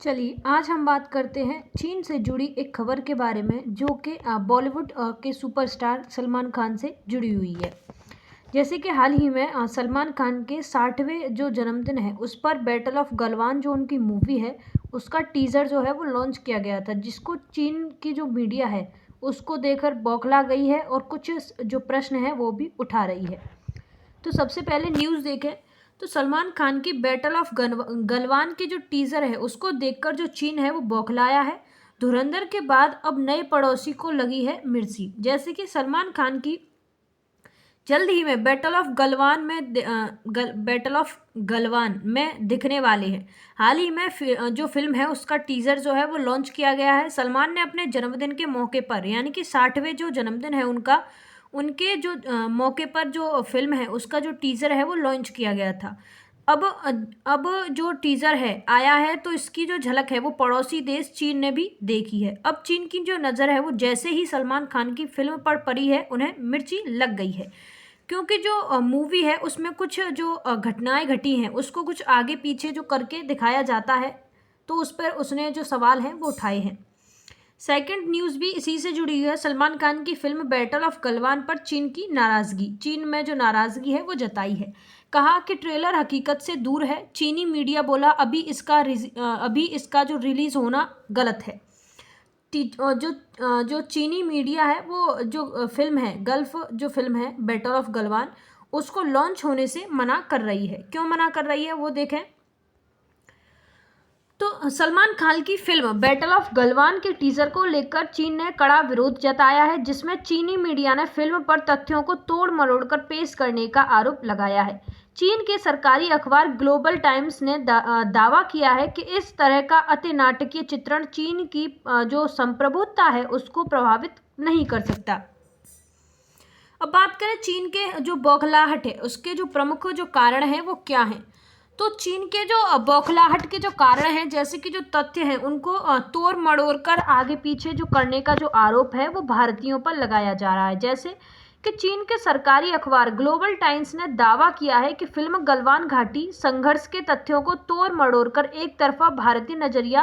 चलिए आज हम बात करते हैं चीन से जुड़ी एक खबर के बारे में जो कि बॉलीवुड के सुपरस्टार सलमान खान से जुड़ी हुई है। जैसे कि हाल ही में सलमान खान के 60वें जो जन्मदिन है उस पर बैटल ऑफ गलवान जो उनकी मूवी है उसका टीज़र जो है वो लॉन्च किया गया था, जिसको चीन की जो मीडिया है उसको देखकर बौखला गई है और कुछ जो प्रश्न है वो भी उठा रही है। तो सबसे पहले न्यूज़ देखें तो सलमान खान की बैटल ऑफ गलवान की जो टीज़र है उसको देखकर जो चीन है वो बौखलाया है। धुरंधर के बाद अब नए पड़ोसी को लगी है मिर्ची। जैसे कि सलमान खान की जल्द ही में बैटल ऑफ गलवान में दिखने वाले हैं। हाल ही में जो फिल्म है उसका टीज़र जो है वो लॉन्च किया गया है। सलमान ने अपने जन्मदिन के मौके पर यानी कि 60वें जो जन्मदिन है उनके जो मौके पर जो फिल्म है उसका जो टीज़र है वो लॉन्च किया गया था। अब जो टीज़र है आया है तो इसकी जो झलक है वो पड़ोसी देश चीन ने भी देखी है। अब चीन की जो नज़र है वो जैसे ही सलमान खान की फिल्म पर पड़ी है उन्हें मिर्ची लग गई है, क्योंकि जो मूवी है उसमें कुछ जो घटनाएं घटी हैं उसको कुछ आगे पीछे जो करके दिखाया जाता है, तो उस पर उसने जो सवाल हैं वो उठाए हैं। सेकंड न्यूज़ भी इसी से जुड़ी हुई है। सलमान खान की फिल्म बैटल ऑफ गलवान पर चीन में जो नाराज़गी है वो जताई है। कहा कि ट्रेलर हकीकत से दूर है। चीनी मीडिया बोला अभी इसका जो रिलीज़ होना गलत है। जो चीनी मीडिया है वो जो फिल्म है जो फिल्म है बैटल ऑफ गलवान उसको लॉन्च होने से मना कर रही है। क्यों मना कर रही है वो देखें तो सलमान खान की फिल्म बैटल ऑफ गलवान के टीजर को लेकर चीन ने कड़ा विरोध जताया है, जिसमें चीनी मीडिया ने फिल्म पर तथ्यों को तोड़ मरोड़ कर पेश करने का आरोप लगाया है। चीन के सरकारी अखबार ग्लोबल टाइम्स ने दावा किया है कि इस तरह का अति नाटकीय चित्रण चीन की जो संप्रभुता है उसको प्रभावित नहीं कर सकता। अब बात करें चीन के जो बौखलाहट है उसके जो प्रमुख जो कारण हैं वो क्या हैं, तो चीन के जो बौखलाहट के जो कारण हैं जैसे कि जो तथ्य हैं उनको तोड़ मड़ोड़ कर आगे पीछे जो करने का जो आरोप है वो भारतीयों पर लगाया जा रहा है। जैसे कि चीन के सरकारी अखबार ग्लोबल टाइम्स ने दावा किया है कि फिल्म गलवान घाटी संघर्ष के तथ्यों को तोड़ मड़ोड़ कर एक तरफा भारतीय नजरिया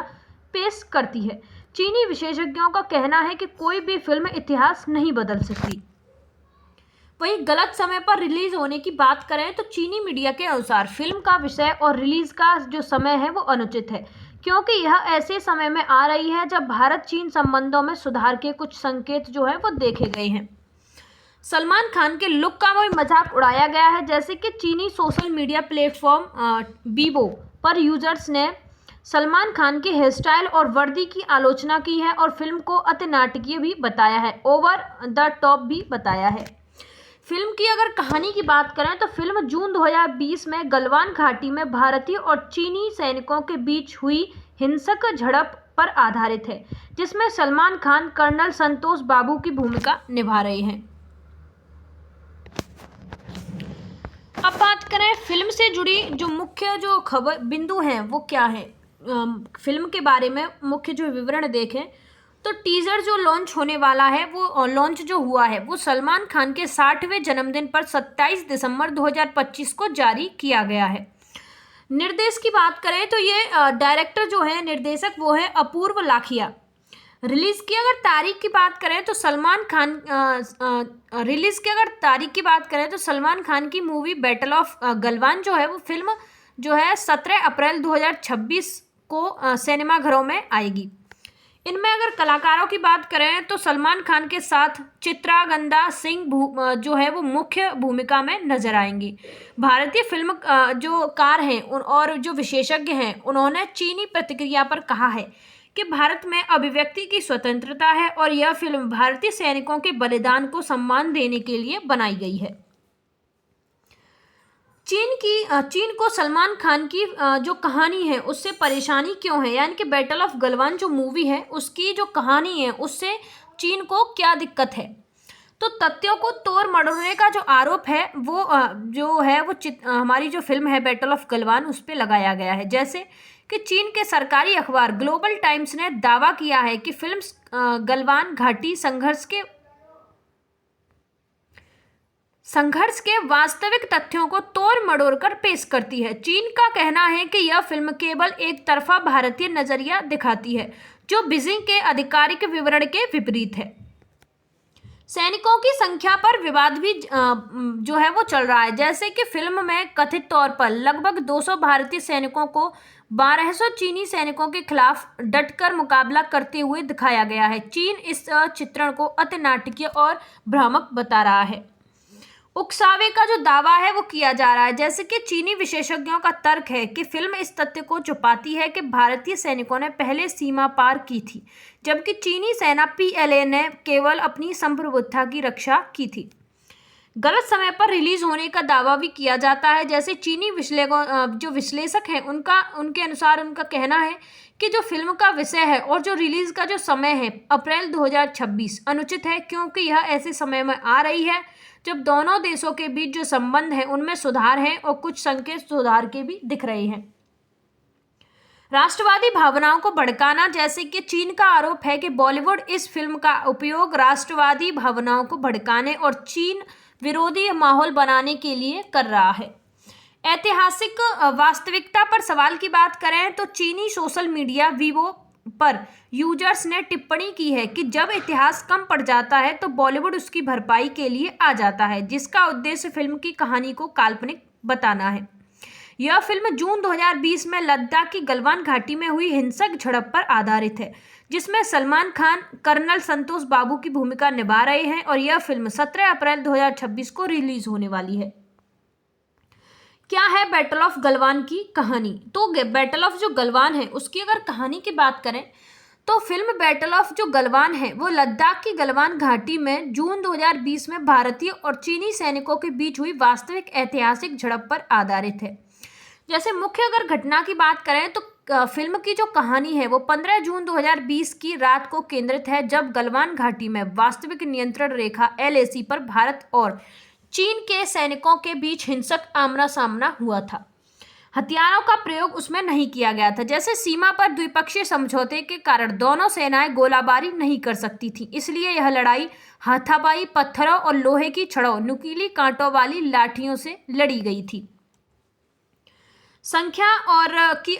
पेश करती है। चीनी विशेषज्ञों का कहना है कि कोई भी फिल्म इतिहास नहीं बदल सकती। वहीं गलत समय पर रिलीज होने की बात करें तो चीनी मीडिया के अनुसार फिल्म का विषय और रिलीज का जो समय है वो अनुचित है, क्योंकि यह ऐसे समय में आ रही है जब भारत चीन संबंधों में सुधार के कुछ संकेत जो है वो देखे गए हैं। सलमान खान के लुक का भी मजाक उड़ाया गया है। जैसे कि चीनी सोशल मीडिया प्लेटफॉर्म बीबो पर यूजर्स ने सलमान खान के हेयर स्टाइल और वर्दी की आलोचना की है और फिल्म को अति नाटकीय भी बताया है, ओवर द टॉप भी बताया है। फिल्म की अगर कहानी की बात करें तो फिल्म जून 2020 में गलवान घाटी में भारतीय और चीनी सैनिकों के बीच हुई हिंसक झड़प पर आधारित है, जिसमें सलमान खान कर्नल संतोष बाबू की भूमिका निभा रहे हैं। अब बात करें फिल्म से जुड़ी जो मुख्य जो खबर बिंदु हैं वो क्या है, फिल्म के बारे में मुख्य जो विवरण देखें तो टीज़र जो लॉन्च होने वाला है वो लॉन्च जो हुआ है वो सलमान खान के 60वें जन्मदिन पर 27 दिसंबर 2025 को जारी किया गया है। निर्देश की बात करें तो ये डायरेक्टर जो है निर्देशक वो है अपूर्व लाखिया। रिलीज़ की अगर तारीख की बात करें तो सलमान खान की मूवी बैटल ऑफ गलवान जो है वो फिल्म जो है 17 अप्रैल 2026 को सिनेमाघरों में आएगी। इनमें अगर कलाकारों की बात करें तो सलमान खान के साथ चित्रांगदा सिंह जो है वो मुख्य भूमिका में नजर आएंगी। भारतीय फिल्म जो कार हैं और जो विशेषज्ञ हैं उन्होंने चीनी प्रतिक्रिया पर कहा है कि भारत में अभिव्यक्ति की स्वतंत्रता है और यह फिल्म भारतीय सैनिकों के बलिदान को सम्मान देने के लिए बनाई गई है। चीन को सलमान खान की जो कहानी है उससे परेशानी क्यों है, यानी कि बैटल ऑफ गलवान जो मूवी है उसकी जो कहानी है उससे चीन को क्या दिक्कत है, तो तथ्यों को तोड़ मरोड़ने का जो आरोप है वो हमारी जो फिल्म है बैटल ऑफ गलवान उस पर लगाया गया है। जैसे कि चीन के सरकारी अखबार ग्लोबल टाइम्स ने दावा किया है कि फिल्म गलवान घाटी संघर्ष संघर्ष के वास्तविक तथ्यों को तोड़ मरोड़ कर पेश करती है। चीन का कहना है कि यह फिल्म केवल एक तरफा भारतीय नजरिया दिखाती है, जो बीजिंग के आधिकारिक विवरण के विपरीत है। सैनिकों की संख्या पर विवाद भी जो है वो चल रहा है, जैसे कि फिल्म में कथित तौर पर लगभग 200 भारतीय सैनिकों को 1200 चीनी सैनिकों के खिलाफ डटकर मुकाबला करते हुए दिखाया गया है। चीन इस चित्रण को अति नाटकीय और भ्रामक बता रहा है। उकसावे का जो दावा है वो किया जा रहा है, जैसे कि चीनी विशेषज्ञों का तर्क है कि फिल्म इस तथ्य को छुपाती है कि भारतीय सैनिकों ने पहले सीमा पार की थी, जबकि चीनी सेना PLA ने केवल अपनी संप्रभुता की रक्षा की थी। गलत समय पर रिलीज होने का दावा भी किया जाता है, जैसे चीनी जो विश्लेषक हैं उनके अनुसार उनका कहना है कि जो फिल्म का विषय है और जो रिलीज का जो समय है अप्रैल 2026 अनुचित है, क्योंकि यह ऐसे समय में आ रही है जब दोनों देशों के बीच जो संबंध है उनमें सुधार है और कुछ संकेत सुधार के भी दिख रहे हैं। राष्ट्रवादी भावनाओं को भड़काना, जैसे कि चीन का आरोप है कि बॉलीवुड इस फिल्म का उपयोग राष्ट्रवादी भावनाओं को भड़काने और चीन विरोधी माहौल बनाने के लिए कर रहा है। ऐतिहासिक वास्तविकता पर सवाल की बात करें तो चीनी सोशल मीडिया वीवो पर यूजर्स ने टिप्पणी की है कि जब इतिहास कम पड़ जाता है तो बॉलीवुड उसकी भरपाई के लिए आ जाता है, जिसका उद्देश्य फिल्म की कहानी को काल्पनिक बताना है। यह फिल्म जून 2020 में लद्दाख की गलवान घाटी में हुई हिंसक झड़प पर आधारित है, जिसमें सलमान खान कर्नल संतोष बाबू की भूमिका निभा रहे हैं और यह फिल्म 17 अप्रैल 2026 को रिलीज होने वाली है। क्या है बैटल ऑफ गलवान की कहानी? तो बैटल ऑफ जो गलवान है उसकी अगर कहानी की बात करें तो फिल्म बैटल ऑफ जो गलवान है वो लद्दाख की गलवान घाटी में जून 2020 में भारतीय और चीनी सैनिकों के बीच हुई वास्तविक ऐतिहासिक झड़प पर आधारित है। जैसे मुख्य अगर घटना की बात करें तो फिल्म की जो कहानी है वो 15 जून 2020 की रात को केंद्रित है, जब गलवान घाटी में वास्तविक नियंत्रण रेखा LAC पर भारत और चीन के सैनिकों के बीच हिंसक आमना सामना हुआ था। हथियारों का प्रयोग उसमें नहीं किया गया था, जैसे सीमा पर द्विपक्षीय समझौते के कारण दोनों सेनाएं गोलाबारी नहीं कर सकती थी, इसलिए यह लड़ाई हाथापाई, पत्थरों और लोहे की छड़ों, नुकीली कांटों वाली लाठियों से लड़ी गई थी।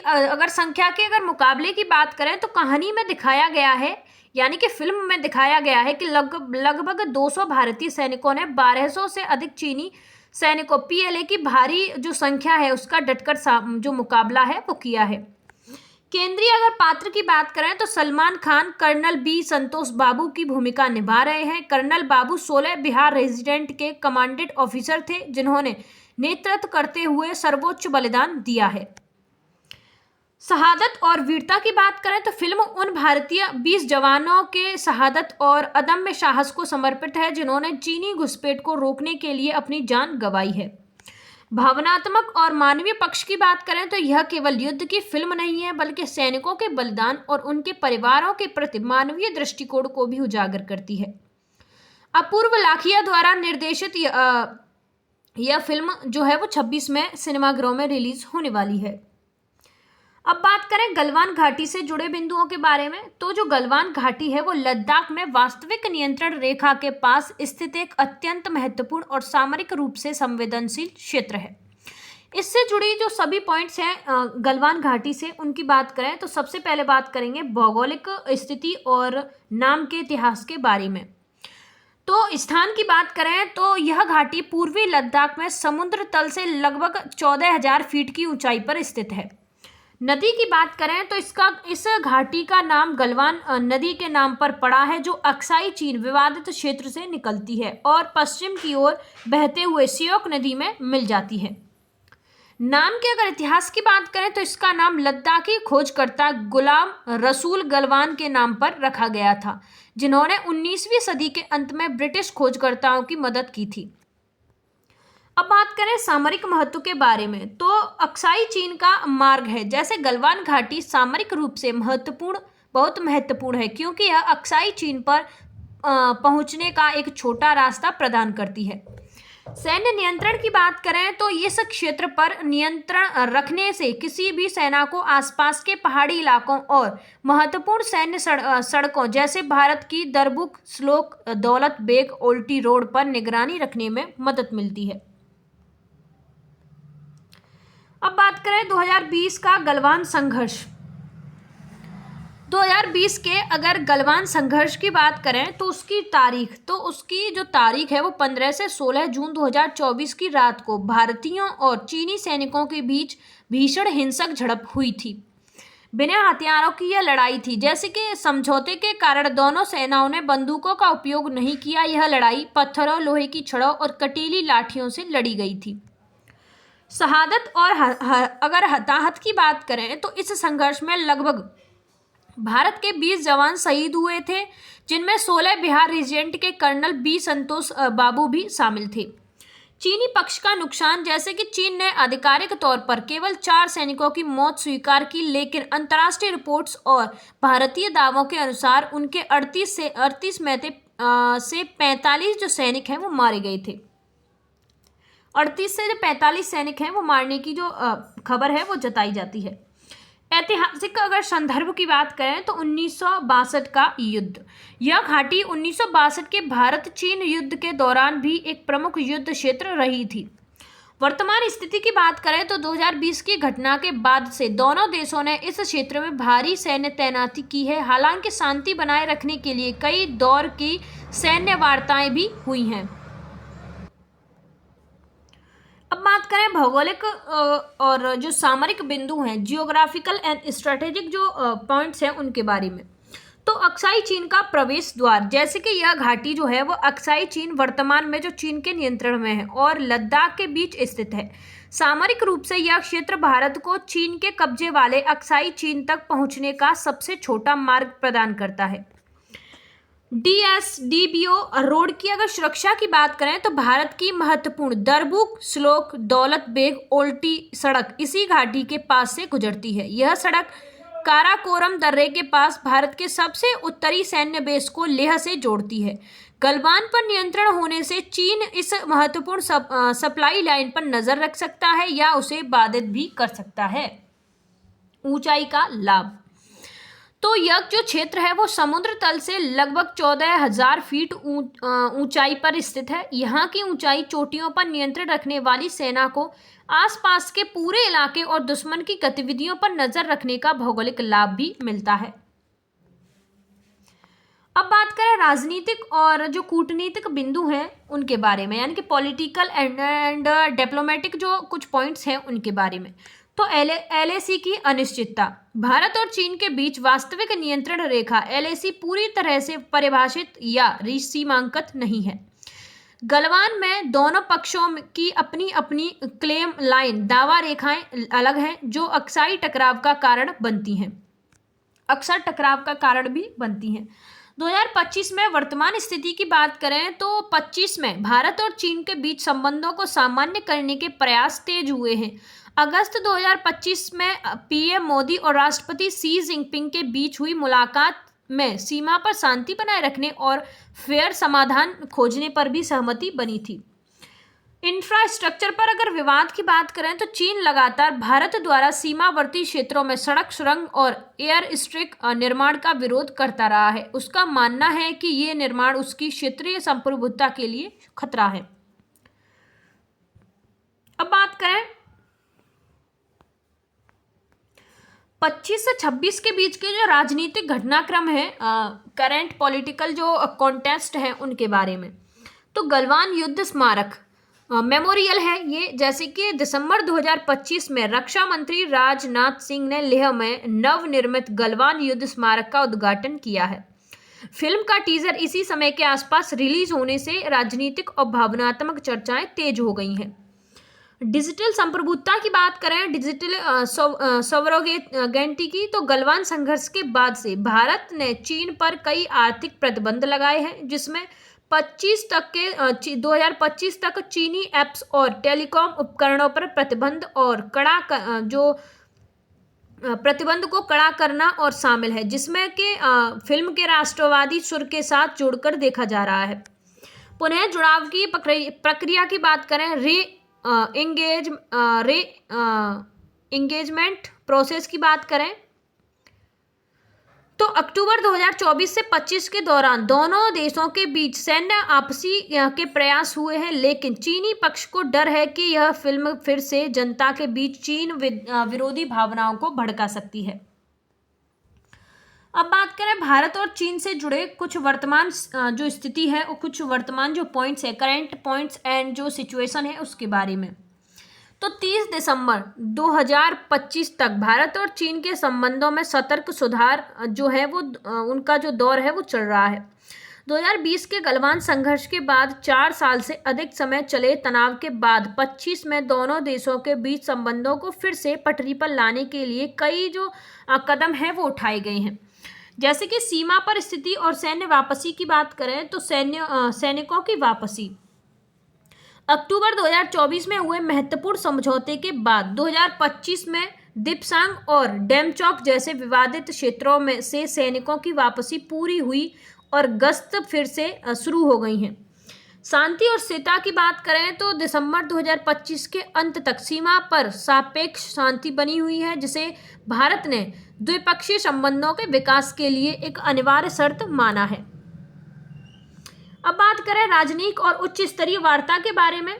अगर संख्या के मुकाबले की बात करें तो कहानी में दिखाया गया है, यानी कि फिल्म में दिखाया गया है कि लगभग 200 भारतीय सैनिकों ने 1200 से अधिक चीनी सैनिकों PLA की भारी जो संख्या है उसका डटकर जो मुकाबला है वो किया है। केंद्रीय अगर पात्र की बात करें तो सलमान खान कर्नल B संतोष बाबू की भूमिका निभा रहे हैं। कर्नल बाबू 16 बिहार रेजिडेंट के कमांडेंट ऑफिसर थे, जिन्होंने नेतृत्व करते हुए सर्वोच्च बलिदान दिया है। शहादत और वीरता की बात करें तो फिल्म उन भारतीय 20 जवानों के शहादत और अदम्य साहस को समर्पित है, जिन्होंने चीनी घुसपैठ को रोकने के लिए अपनी जान गंवाई है। भावनात्मक और मानवीय पक्ष की बात करें तो यह केवल युद्ध की फिल्म नहीं है, बल्कि सैनिकों के बलिदान और उनके परिवारों के प्रति मानवीय दृष्टिकोण को भी उजागर करती है। अपूर्व लाखिया द्वारा निर्देशित यह फिल्म जो है वो 26 में सिनेमाघरों में रिलीज होने वाली है। अब बात करें गलवान घाटी से जुड़े बिंदुओं के बारे में, तो जो गलवान घाटी है वो लद्दाख में वास्तविक नियंत्रण रेखा के पास स्थित एक अत्यंत महत्वपूर्ण और सामरिक रूप से संवेदनशील क्षेत्र है। इससे जुड़ी जो सभी पॉइंट्स हैं गलवान घाटी से, उनकी बात करें तो सबसे पहले बात करेंगे भौगोलिक स्थिति और नाम के इतिहास के बारे में। तो स्थान की बात करें तो यह घाटी पूर्वी लद्दाख में समुद्र तल से लगभग 14,000 फीट की ऊंचाई पर स्थित है। नदी की बात करें तो इस घाटी का नाम गलवान नदी के नाम पर पड़ा है, जो अक्साई चीन विवादित क्षेत्र से निकलती है और पश्चिम की ओर बहते हुए सियोक नदी में मिल जाती है। नाम के अगर इतिहास की बात करें तो इसका नाम लद्दाखी खोजकर्ता गुलाम रसूल गलवान के नाम पर रखा गया था, जिन्होंने 19वीं सदी के अंत में ब्रिटिश खोजकर्ताओं की मदद की थी। अब बात करें सामरिक महत्व के बारे में, तो अक्साई चीन का मार्ग है। जैसे गलवान घाटी सामरिक रूप से बहुत महत्वपूर्ण है, क्योंकि यह अक्साई चीन पर पहुंचने का एक छोटा रास्ता प्रदान करती है। सैन्य नियंत्रण की बात करें तो इस क्षेत्र पर नियंत्रण रखने से किसी भी सेना को आसपास के पहाड़ी इलाकों और महत्वपूर्ण सैन्य सड़कों जैसे भारत की दरबुक स्लोक दौलत बेग ओल्टी रोड पर निगरानी रखने में मदद मिलती है। अब बात करें 2020 का गलवान संघर्ष। 2020 के अगर गलवान संघर्ष की बात करें तो उसकी जो तारीख है वो 15 से 16 जून 2024 की रात को भारतीयों और चीनी सैनिकों के बीच भीषण हिंसक झड़प हुई थी। बिना हथियारों की यह लड़ाई थी। जैसे कि समझौते के कारण दोनों सेनाओं ने बंदूकों का उपयोग नहीं किया। यह लड़ाई पत्थरों, लोहे की छड़ों और कटीली लाठियों से लड़ी गई थी। शहादत और अगर हताहत की बात करें तो इस संघर्ष में लगभग भारत के 20 जवान शहीद हुए थे, जिनमें 16 बिहार रीजेंट के कर्नल बी संतोष बाबू भी शामिल थे। चीनी पक्ष का नुकसान, जैसे कि चीन ने आधिकारिक तौर पर केवल 4 सैनिकों की मौत स्वीकार की, लेकिन अंतर्राष्ट्रीय रिपोर्ट्स और भारतीय दावों के अनुसार उनके 38 में से 45 जो सैनिक हैं वो मारे गए थे। 38 से जो 45 सैनिक हैं वो मारने की जो खबर है वो जताई जाती है। ऐतिहासिक अगर संदर्भ की बात करें तो 1962 का युद्ध। यह घाटी 1962 के भारत चीन युद्ध के दौरान भी एक प्रमुख युद्ध क्षेत्र रही थी। वर्तमान स्थिति की बात करें तो 2020 की घटना के बाद से दोनों देशों ने इस क्षेत्र में भारी सैन्य तैनाती की है। हालांकि शांति बनाए रखने के लिए कई दौर की सैन्य वार्ताएं भी हुई हैं। अब बात करें भौगोलिक और जो सामरिक बिंदु हैं, जियोग्राफिकल एंड स्ट्रेटेजिक जो पॉइंट्स हैं उनके बारे में, तो अक्साई चीन का प्रवेश द्वार। जैसे कि यह घाटी जो है वो अक्साई चीन वर्तमान में जो चीन के नियंत्रण में है और लद्दाख के बीच स्थित है। सामरिक रूप से यह क्षेत्र भारत को चीन के कब्जे वाले अक्साई चीन तक पहुंचने का सबसे छोटा मार्ग प्रदान करता है। DSDBO रोड की अगर सुरक्षा की बात करें तो भारत की महत्वपूर्ण दरबुक स्लोक दौलत बेग ओल्टी सड़क इसी घाटी के पास से गुजरती है। यह सड़क काराकोरम दर्रे के पास भारत के सबसे उत्तरी सैन्य बेस को लेह से जोड़ती है। गलवान पर नियंत्रण होने से चीन इस महत्वपूर्ण सप्लाई लाइन पर नजर रख सकता है या उसे बाधित भी कर सकता है। ऊंचाई का लाभ, तो यह जो क्षेत्र है वो समुद्र तल से लगभग 14,000 फीट ऊंचाई पर स्थित है। यहाँ की ऊंचाई चोटियों पर नियंत्रण रखने वाली सेना को आसपास के पूरे इलाके और दुश्मन की गतिविधियों पर नजर रखने का भौगोलिक लाभ भी मिलता है। अब बात करें राजनीतिक और जो कूटनीतिक बिंदु हैं उनके बारे में, यानी कि पॉलिटिकल एंड डिप्लोमेटिक जो कुछ पॉइंट्स हैं उनके बारे में। तो LAC की अनिश्चितता, भारत और चीन के बीच वास्तविक नियंत्रण रेखा LAC पूरी तरह से परिभाषित या सीमांकित नहीं है। गलवान में दोनों पक्षों की अपनी अपनी क्लेम लाइन दावा रेखाएं अलग हैं, जो अक्साई टकराव का कारण बनती हैं, अक्सर टकराव का कारण भी बनती हैं। 2025 में वर्तमान स्थिति की बात करें तो 25 में भारत और चीन के बीच संबंधों को सामान्य करने के प्रयास तेज हुए हैं। अगस्त 2025 में PM मोदी और राष्ट्रपति शी जिनपिंग के बीच हुई मुलाकात में सीमा पर शांति बनाए रखने और फेयर समाधान खोजने पर भी सहमति बनी थी। इंफ्रास्ट्रक्चर पर अगर विवाद की बात करें तो चीन लगातार भारत द्वारा सीमावर्ती क्षेत्रों में सड़क, सुरंग और एयर स्ट्रिप निर्माण का विरोध करता रहा है। उसका मानना है कि ये निर्माण उसकी क्षेत्रीय संप्रभुता के लिए खतरा है। अब बात करें 25 से 26 के बीच के जो राजनीतिक घटनाक्रम है, करंट पॉलिटिकल जो कॉन्टेस्ट है उनके बारे में, तो गलवान युद्ध स्मारक मेमोरियल है ये। जैसे कि दिसंबर 2025 में रक्षा मंत्री राजनाथ सिंह ने लेह में नवनिर्मित गलवान युद्ध स्मारक का उद्घाटन किया है। फिल्म का टीजर इसी समय के आसपास रिलीज होने से राजनीतिक और भावनात्मक चर्चाएं तेज हो गई हैं। डिजिटल संप्रभुता की बात करें, डिजिटल सॉवरेनिटी की, तो गलवान संघर्ष के बाद से भारत ने चीन पर कई आर्थिक प्रतिबंध लगाए हैं, जिसमें 2025 तक चीनी ऐप्स और टेलीकॉम उपकरणों पर प्रतिबंध और प्रतिबंध को कड़ा करना और शामिल है, जिसमें कि फिल्म के राष्ट्रवादी सुर के साथ जोड़कर देखा जा रहा है। पुनः जुड़ाव की प्रक्रिया की बात करें, एंगेजमेंट प्रोसेस की बात करें तो अक्टूबर 2024 से 25 के दौरान दोनों देशों के बीच सैन्य आपसी के प्रयास हुए हैं, लेकिन चीनी पक्ष को डर है कि यह फिल्म फिर से जनता के बीच चीन विरोधी भावनाओं को भड़का सकती है। अब बात करें भारत और चीन से जुड़े कुछ वर्तमान जो स्थिति है और कुछ वर्तमान जो पॉइंट्स है, करंट पॉइंट्स एंड जो सिचुएशन है उसके बारे में। तो 30 दिसंबर 2025 तक भारत और चीन के संबंधों में सतर्क सुधार जो है वो उनका जो दौर है वो चल रहा है। 2020 के गलवान संघर्ष के बाद 4 साल से अधिक समय चले तनाव के बाद 25 में दोनों देशों के बीच संबंधों को फिर से पटरी पर लाने के लिए कई जो कदम हैं वो उठाए गए हैं। जैसे कि सीमा पर स्थिति और सैन्य वापसी की बात करें तो सैनिकों की वापसी अक्टूबर 2024 में हुए महत्वपूर्ण समझौते के बाद 2025 में दिपसांग और डेमचौक जैसे विवादित क्षेत्रों में से सैनिकों की वापसी पूरी हुई और गश्त फिर से शुरू हो गई हैं। शांति और स्थिरता की बात करें तो दिसंबर 2025 के अंत तक सीमा पर सापेक्ष शांति बनी हुई है, जिसे भारत ने द्विपक्षीय संबंधों के विकास के लिए एक अनिवार्य शर्त माना है। अब बात करें राजनयिक और उच्च स्तरीय वार्ता के बारे में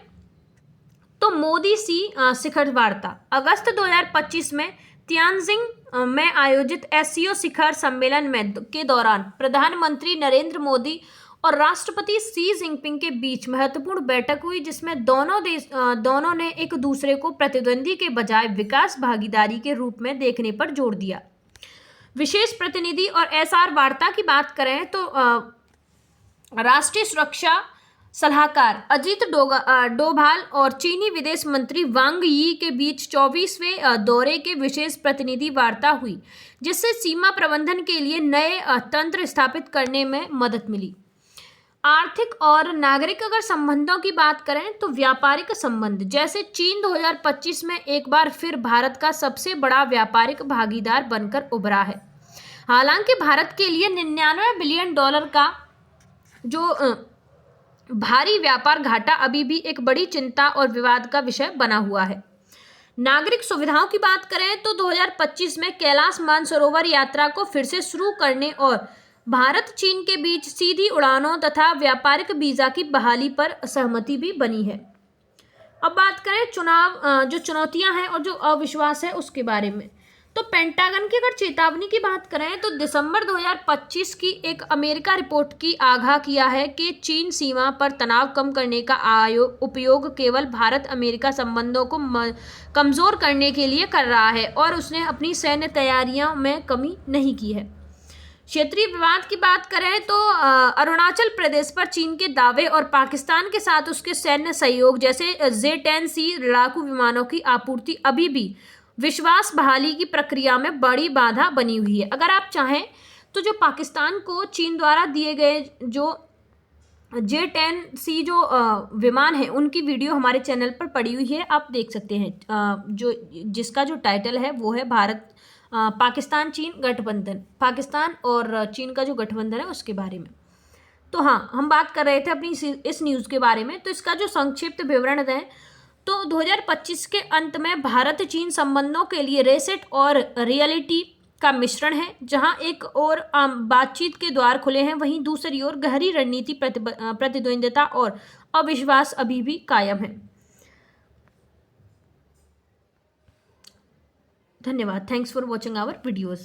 तो मोदी सी शिखर वार्ता अगस्त 2025 में तियानजिंग में आयोजित एससीओ शिखर सम्मेलन में के दौरान प्रधानमंत्री नरेंद्र मोदी और राष्ट्रपति शी जिनपिंग के बीच महत्वपूर्ण बैठक हुई, जिसमें दोनों ने एक दूसरे को प्रतिद्वंदी के बजाय विकास भागीदारी के रूप में देखने पर जोर दिया। विशेष प्रतिनिधि और एसआर वार्ता की बात करें तो राष्ट्रीय सुरक्षा सलाहकार अजीत डोभाल और चीनी विदेश मंत्री वांग यी के बीच 24वें दौरे के विशेष प्रतिनिधि वार्ता हुई, जिससे सीमा प्रबंधन के लिए नए तंत्र स्थापित करने में मदद मिली। आर्थिक और नागरिक अगर संबंधों की बात करें तो व्यापारिक संबंध, जैसे चीन 2025 में एक बार फिर भारत का सबसे बड़ा व्यापारिक भागीदार बनकर उभरा है। हालांकि भारत के लिए $99 बिलियन का जो भारी व्यापार घाटा अभी भी एक बड़ी चिंता और विवाद का विषय बना हुआ है। नागरिक सुविधाओं की बात करें तो 2025 में कैलाश मानसरोवर यात्रा को फिर से शुरू करने और भारत चीन के बीच सीधी उड़ानों तथा व्यापारिक वीजा की बहाली पर सहमति भी बनी है। अब बात करें जो चुनौतियां हैं और जो अविश्वास है उसके बारे में, तो पेंटागन की अगर चेतावनी की बात करें तो दिसंबर 2025 की एक अमेरिका रिपोर्ट की आगाह किया है कि चीन सीमा पर तनाव कम करने का उपयोग केवल भारत अमेरिका संबंधों को कमज़ोर करने के लिए कर रहा है और उसने अपनी सैन्य तैयारियों में कमी नहीं की है। क्षेत्रीय विवाद की बात करें तो अरुणाचल प्रदेश पर चीन के दावे और पाकिस्तान के साथ उसके सैन्य सहयोग जैसे J-10C लड़ाकू विमानों की आपूर्ति अभी भी विश्वास बहाली की प्रक्रिया में बड़ी बाधा बनी हुई है। अगर आप चाहें तो जो पाकिस्तान को चीन द्वारा दिए गए जो J-10C जो विमान है उनकी वीडियो हमारे चैनल पर पड़ी हुई है, आप देख सकते हैं, जिसका जो टाइटल है वो है पाकिस्तान चीन गठबंधन, पाकिस्तान और चीन का जो गठबंधन है उसके बारे में। तो हाँ, हम बात कर रहे थे अपनी इस न्यूज़ के बारे में। तो इसका जो संक्षिप्त विवरण है तो 2025 के अंत में भारत चीन संबंधों के लिए रेसेट और रियलिटी का मिश्रण है, जहां एक ओर बातचीत के द्वार खुले हैं, वहीं दूसरी ओर गहरी रणनीति प्रतिद्वंदिता और अविश्वास अभी भी कायम है। धन्यवाद। Thanks for watching our videos.